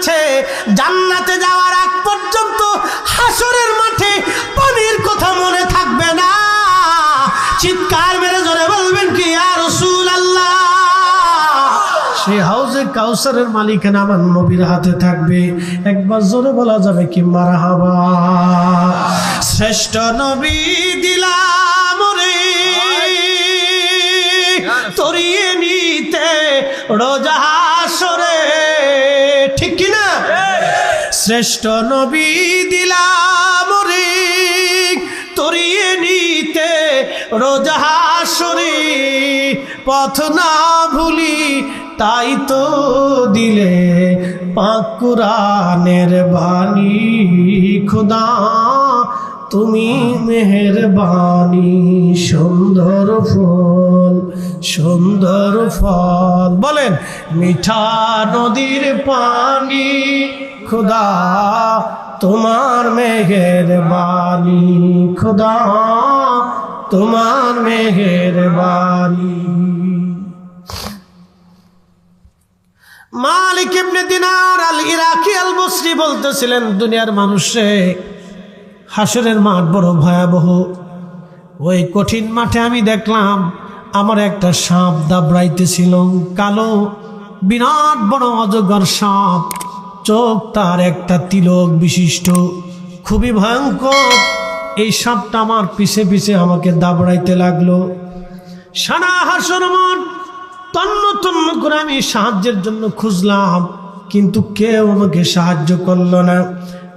বলেছে জান্নাতে যাওয়ার আগ পর্যন্ত হাসরের মাঠে পানির কথা মনে থাকবে না। চিৎকার মেরে জোরে বলবেন কি ইয়া রাসূলুল্লাহ। সেই হাউজে কাউসারের মালিকানা আমার নবীর হাতে থাকবে। একবার জোরে বলা যাবে কি মারহাবা। শ্রেষ্ঠ নবী দিলাম রে তরিয়ে নিতে রোজা হাসরে, ঠিক কি না? শ্রেষ্ঠ নবী দিলাম রে তরিয়ে নিতে রোজা হাসরে, পথ না ভুলি তাই তো দিলে পাক কুরআনের বাণী। খোদা তুমি মেহেরবানি, সুন্দর ফুল সুন্দর ফল, বলেন মিঠা নদীর পানি, খোদা তোমার মেহেরবানি, খোদা তোমার মেহেরবানি। মালিক ইবনে দিনার আল ইরাকি আল বসরি বলতেছিলেন, দুনিয়ার মানুষে হাসরের মাঠ বড় ভয়াবহ। ওই কঠিন মাঠে আমি দেখলাম আমার একটা সাপ দাবড়াইতেছিল, কালো বিরাট বড় অজগর সাপ, চোখ তার একটা তিলক বিশিষ্ট, খুবই ভয়ঙ্কর। এই সাপটা আমার পিছে পিছে আমাকে দাবড়াইতে লাগলো। সারা হাসর মাঠ তন্ন তন্ন করে আমি সাহায্যের জন্য খুঁজলাম, কিন্তু কেউ আমাকে সাহায্য করলো না।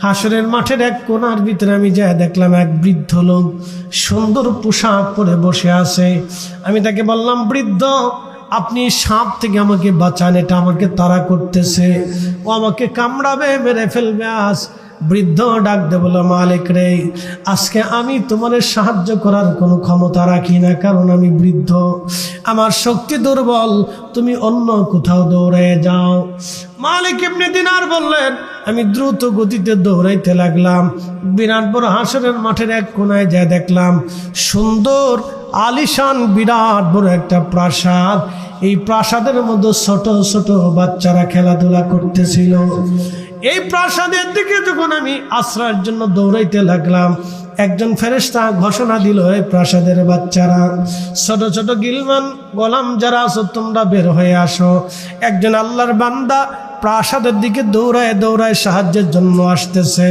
হাসরের মাঠের এক কোণার ভিতরে আমি যা দেখলাম এক বৃদ্ধ লোক সুন্দর পোশাক পরে বসে আছে। আমি তাকে বললাম, বৃদ্ধ আপনি সাপ থেকে আমাকে বাঁচান, এটা আমাকে তাড়া করতেছে, ও আমাকে কামড়াবে, মেরে ফেলবে আজ। বৃদ্ধ ডাক দে বলল, মালিক রে আজকে আমি তোমার সাহায্য করার কোনো ক্ষমতা রাখি না, কারণ আমি বৃদ্ধ, আমার শক্তি দুর্বল, তুমি অন্য কোথাও দৌড়ে যাও। মালিক ইবনে দিনার বললেন, আমি দ্রুত গতিতে দৌড়াইতে লাগলাম। বিরাট বড় হাসরের মাঠের এক কোনায় যা দেখলাম সুন্দর আলিশান বিরাট বড় একটা প্রাসাদ। এই প্রাসাদের মধ্যে ছোট ছোট বাচ্চারা খেলাধুলা করতেছিল। এই প্রাসাদের দিকে যখন আমি আশ্রয়ের জন্য দৌড়াইতে লাগলাম, একজন ফেরেশতা ঘোষণা দিল, এই প্রাসাদের বাচ্চারা, ছোট ছোট গিলমান গোলাম যারা আছো তোমরা বের হয়ে আসো। একজন আল্লাহর বান্দা প্রাসাদের দিকে দৌড়ায় দৌড়ায় সাহায্যের জন্য আসতেছে,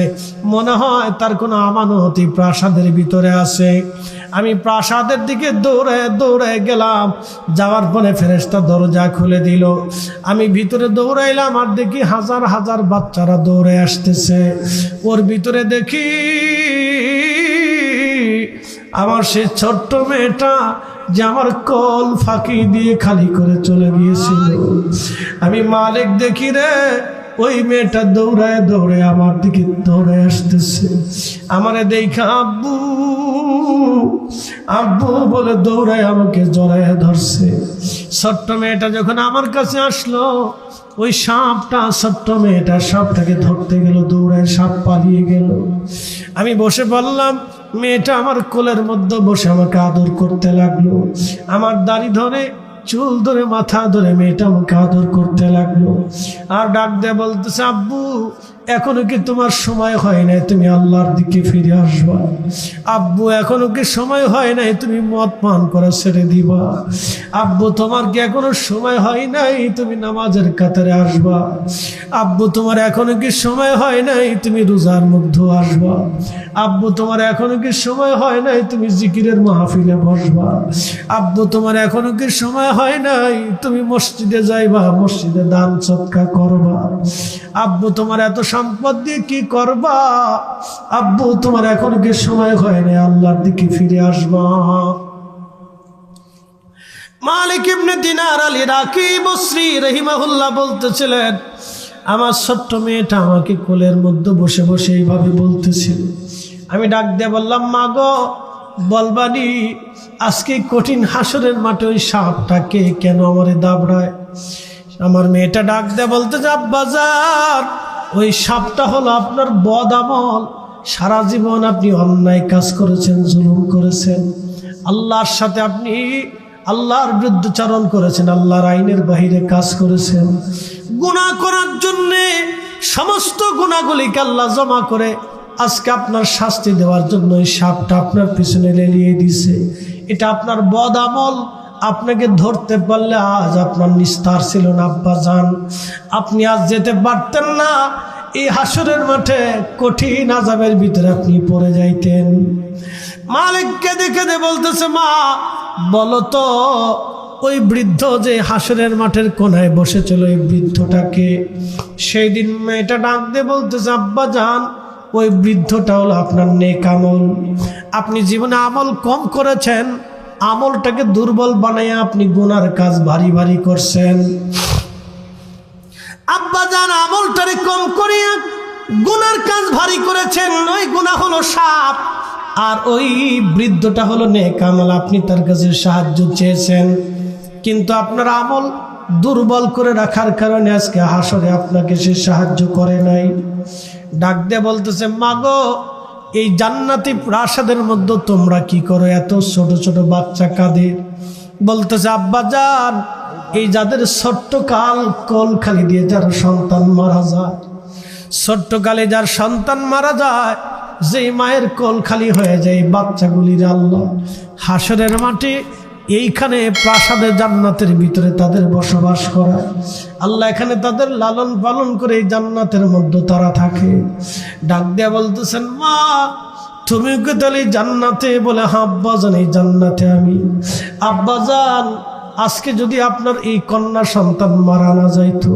মনে হয় তার কোনো আমানত এই প্রাসাদের ভিতরে আছে। আমি প্রাসাদের দিকে দৌড়ায় দৌড়ায় গেলাম, যাওয়ার পরে ফেরেশতা দরজা খুলে দিল। আমি ভিতরে দৌড়াইলাম আর দেখি হাজার হাজার বাচ্চারা দৌড়ে আসতেছে। ওর ভিতরে দেখি আমার সেই ছোট্ট মেয়েটা যে আমার কোল ফাঁকি দিয়ে খালি করে চলে গিয়েছিল। আমি মালিক দেখি রে ওই মেয়েটা দৌড়ায় দৌড়ে আমার দিকে দৌড়ে আসতেছে। আমারে দেখা আব্বু আব্বু বলে দৌড়ায় আমাকে জড়ায় ধরছে। ছোট্ট মেয়েটা যখন আমার কাছে আসলো, ওই সাপটা ছোট্ট মেয়েটা সাপটাকে ধরতে গেল, দৌড়ায় সাপ পালিয়ে গেল। আমি বসে বললাম, মেয়েটা আমার কোলের মধ্যে বসে আমাকে আদর করতে লাগলো, আমার দাড়ি ধরে চুল ধরে মাথা ধরে মেয়েটা আমাকে আদর করতে লাগলো। আর ডাক দিয়ে বলতেছে, আব্বু এখনো কি তোমার সময় হয় নাই তুমি আল্লাহর দিকে ফিরে আসবা? আব্বু এখনো কি সময় হয় নাই তুমি মদ পান করা ছেড়ে দিবা? আব্বু তোমার কি এখনো সময় হয় নাই তুমি নামাজের কাতারে আসবা? আব্বু তোমার এখনো কি সময় হয় নাই তুমি রোজার মধ্যে আসবা? আব্বু তোমার এখনো কি সময় হয় নাই তুমি জিকিরের মাহফিলে বসবা? আব্বু তোমার এখনো কি সময় হয় নাই তুমি মসজিদে যাইবা, মসজিদে দান সদকা করবা? আব্বু তোমার এত সম্পদ দিয়ে কি করবা? আব্বু তোমার এখনো কি সময় হয় নাই আল্লাহর দিকে ফিরে আসবা? মালিক ইবনে দিনার আল ইরাকি বসরি রাহিমাহুল্লাহ বলতেছিলেন, আমার ছোট্ট মেয়েটা আমাকে কোলের মধ্যে বসে বসে এইভাবে বলতেছিল। আমি ডাক দিয়ে বললাম, মা গো বলবানি আজকে কঠিন হাসরের মাঠে ওই সাপটাকে কেন আমারে দাবড়ায়? আমার মেয়েটা ডাক দিয়ে বলতে, আব্বাজান ওই সাপটা হলো আপনার বদ আমল, সারা জীবন আপনি অন্যায় কাজ করেছেন, জুলুম করেছেন, আল্লাহর সাথে আপনি আল্লাহর বিরুদ্ধাচরণ করেছেন, আল্লাহর আইনের বাহিরে কাজ করেছেন। গুনাহ করার জন্যে সমস্ত গুনাহগুলিকে আল্লাহ জমা করে আজকে আপনার শাস্তি দেওয়ার জন্য এই সাপটা আপনার পিছনে লেলিয়ে দিছে। এটা আপনার বদ আমল, আপনাকে ধরতে পারলে আজ আপনার নিস্তার ছিল না আব্বাজান। আপনি আজ যেতে পারতেন না, এই হাসরের মাঠে কঠিন আযাবের ভিতরে আপনি পড়ে যাইতেন। মালিককে দেখে বলতেছে, মা বলো তো ওই বৃদ্ধ যে হাসরের মাঠের কোনায় বসেছিল, এই বৃদ্ধটাকে? সেই দিন মেয়েটা ডাক দিয়ে বলতেছে, আব্বাজান ওই বৃদ্ধটা হলো আপনার নেক আমল। আপনি জীবনে আমল কম করেছেন, আমলটাকে দুর্বল বানাইয়া আপনি গুনার কাজ ভারী ভারী করছেন। আব্বাজান আমলটারে কম করিয়া গুনার কাজ ভারী করেছেন। ওই গুনাহ হলো সাপ, আর ওই বৃদ্ধটা হলো নেক আমল। আপনি তার কাছে সাহায্য চেয়েছেন, কিন্তু আপনার আমল দুর্বল করে রাখার কারণে আজকে হাসরে আপনাকে সে সাহায্য করে নাই। ডাক দিয়ে বলতেছে, মাগো এই জান্নাতি প্রাসাদের মধ্যে তোমরা কি করো? এত ছোট ছোট বাচ্চা কাঁদে। বলতেছে, আব্বাজান এই যাদের ছোট্ট কোল খালি দিয়ে যার সন্তান মারা যায়, ছোট্ট কালে যার সন্তান মারা যায়, যেই মায়ের কোল খালি হয়ে যায় বাচ্চাগুলির আল্লাহ হাসরের মাঠে এইখানে প্রাসাদে জান্নাতের ভিতরে তাদের বসবাস করা। আল্লাহ এখানে তাদের লালন পালন করে এই জান্নাতের মধ্যে তারা থাকে। ডাক দেয়া বলতেছেন, মা তুমি কি তাহলে জান্নাতে? বলে, হ্যাঁ আব্বাজান এই জান্নাতে আমি। আব্বাজান আজকে যদি আপনার এই কন্যা সন্তান মারা না যাইতো,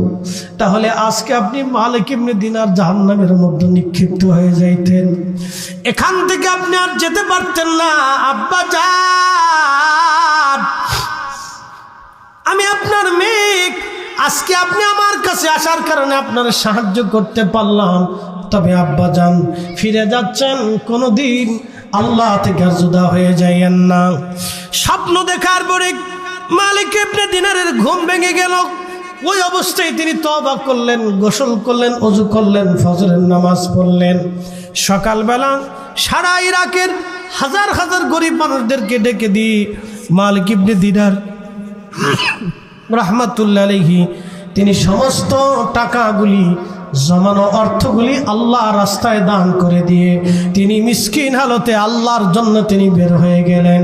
তাহলে আজকে আপনি মালিক ইবনে দিনার জাহান্নামের মধ্যে নিক্ষিপ্ত হয়ে যাইতেন। এখান থেকে আপনি আর যেতে পারতেন না। আব্বাজান আমি আপনার মেয়ে, আজকে আপনি আমার কাছে আসার কারণে আপনার সাহায্য করতে পারলাম। তবে আব্বাজান ফিরে যাচ্ছেন, কোনোদিন আল্লাহ থেকে জুদা হয়ে যাইয়েন না। স্বপ্ন দেখার পরে মালিক ইবনে দিনারের ঘুম ভেঙে গেল। ওই অবস্থায় তিনি তওবা করলেন, গোসল করলেন, ওযু করলেন, ফজরের নামাজ পড়লেন। সকালবেলা সারা ইরাকের হাজার হাজার গরিব মানুষদেরকে ডেকে দিয়ে মালিক ইবনে দিনার রাহমাতুল্লাহ আলাইহি তিনি সমস্ত টাকাগুলি, জমানো অর্থগুলি আল্লাহ রাস্তায় দান করে দিয়ে তিনি মিসকিন হালতে আল্লাহর জন্য তিনি বের হয়ে গেলেন।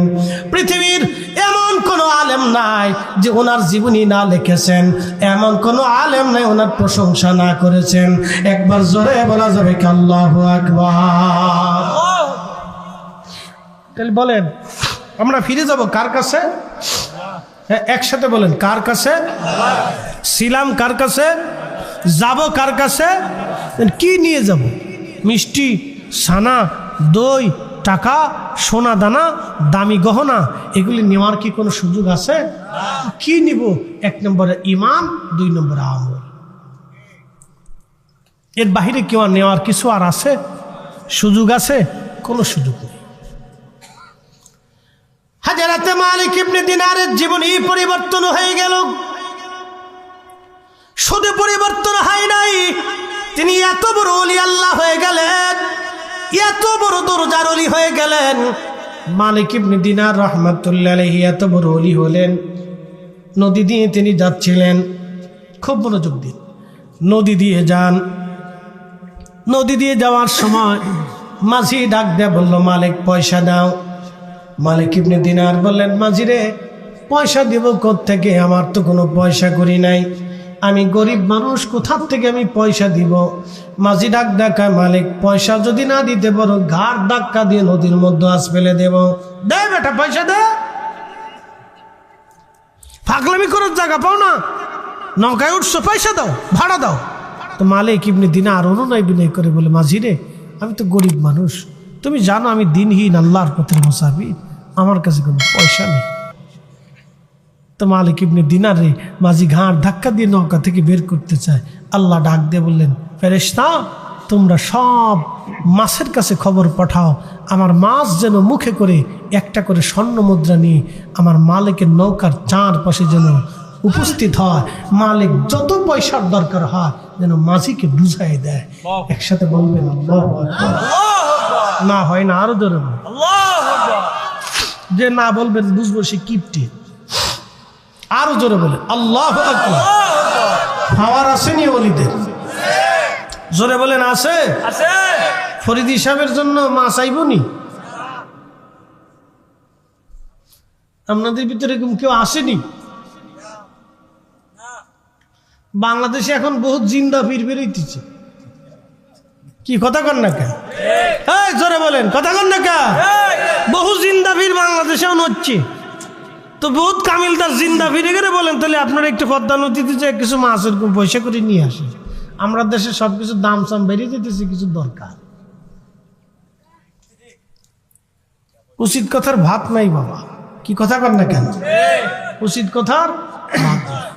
পৃথিবীর এমন কোনো আলেম নাই যে ওনার জীবনী না লিখেছেন, এমন কোনো আলেম নাই ওনার প্রশংসা না করেছেন। একবার জোরে বলা যাবে কি আল্লাহু আকবার? তাহলে বলেন আমরা ফিরে যাব কার কাছে? একসাথে বলেন, কার কাছে ছিলাম? কার কাছে যাব? কার কাছে? কি নিয়ে যাব? মিষ্টি, ছানা, দই, টাকা, সোনা দানা, দামি গহনা, এগুলি নেওয়ার কি কোনো সুযোগ আছে? কি নিব? 1 নম্বরে ঈমান, 2 নম্বরে আমল। এর বাহিরে কেউ নেওয়ার কিছু আর আছে? সুযোগ আছে? কোনো সুযোগ নেই। হাজরাতে মালিক ইবনে দিনারের জীবনই পরিবর্তন হয়ে গেল। শুধু পরিবর্তন হয় নাই, তিনি এত বড় ওলি আল্লাহ হয়ে গেলেন, এত বড় দরজার ওলি হয়ে গেলেন। মালিক ইবনে দিনার রাহমাতুল্লাহ আলাইহি এত বড় ওলি হলেন। নদী দিয়ে তিনি যাচ্ছিলেন, খুব মনোযোগ দিন, নদী দিয়ে যান। নদী দিয়ে যাওয়ার সময় মাঝি ডাক দেয়া বলল, মালিক পয়সা দাও। মালিক ইবনে দিনার বললেন, মাঝি রে পয়সা দেব কোত্থেকে? আমার তো কোনো পয়সা করি নাই, আমি গরিব মানুষ, কোথার থেকে আমি পয়সা দিব? মাঝি ডাক দেখায়, মালিক পয়সা যদি না দিতে পারো ঘাড় ধাক্কা দিয়ে নদীর মধ্যে আজ ফেলে দেব। দে বেটা পয়সা দে, ফাগলামি করার জায়গা পাও না, নৌকায় উঠছো, পয়সা দাও, ভাড়া দাও। তো মালিক ইবনে দিনার অনুনয় বিনয় করে বলে, মাঝি রে আমি তো গরিব মানুষ, তুমি জানো আমি দিনহীন, আল্লাহর পথের মুসাফির, আমার কাছে কোনো পয়সা নেই। তো মালিক ইবনে দিনার রে মাঝি ঘাড় ধাক্কা দিয়ে নৌকা থেকে বের করতে চায়। আল্লাহ ডাক দিয়ে বললেন, ফেরেশতা তোমরা সব মাছের কাছে খবর পাঠাও, আমার মাছ যেন মুখে করে একটা করে স্বর্ণ মুদ্রা নিয়ে আমার মালিকের নৌকার চারপাশে যেন উপস্থিত হয়। মালিক যত পয়সার দরকার হয় যেন মাঝিকে বুঝাই দেয়। একসাথে বলবেন আল্লাহু আকবার। না হয় না, আরো জোরে বলবেন আল্লাহু আকবার। যে না বলবেন বুঝবো সে কিপটে। আরো জোরে বলে আল্লাহু আকবার। পাওয়ার আসেনি ওলিদের, জোরে বলেন আছে? ফরিদি সাহেবের জন্য মাছ আইবনি? আপনাদের ভিতরে কেউ আসেনি? বাংলাদেশে এখন বহুত জিন্দা পীর বেরোইতেছে। কি কথা কন না কে? জোরে বলেন, কথা কন না কে? বহু জিন্দা পীর বাংলাদেশে হচ্ছে। তো বহুত কামিলদার জিন্দা ফিরে গেলে বলেন, তাহলে আপনারা একটু পদ্মা নদীতে যে কিছু মাছ এরকম পয়সা করে নিয়ে আসেন। আমরা দেশে সবকিছু দাম সাম বেরিয়ে যেতেছে, কিছু দরকার। উচিত কথার ভাত নাই বাবা। কি কথা কন না কেন? উচিত কথার ভাত নাই।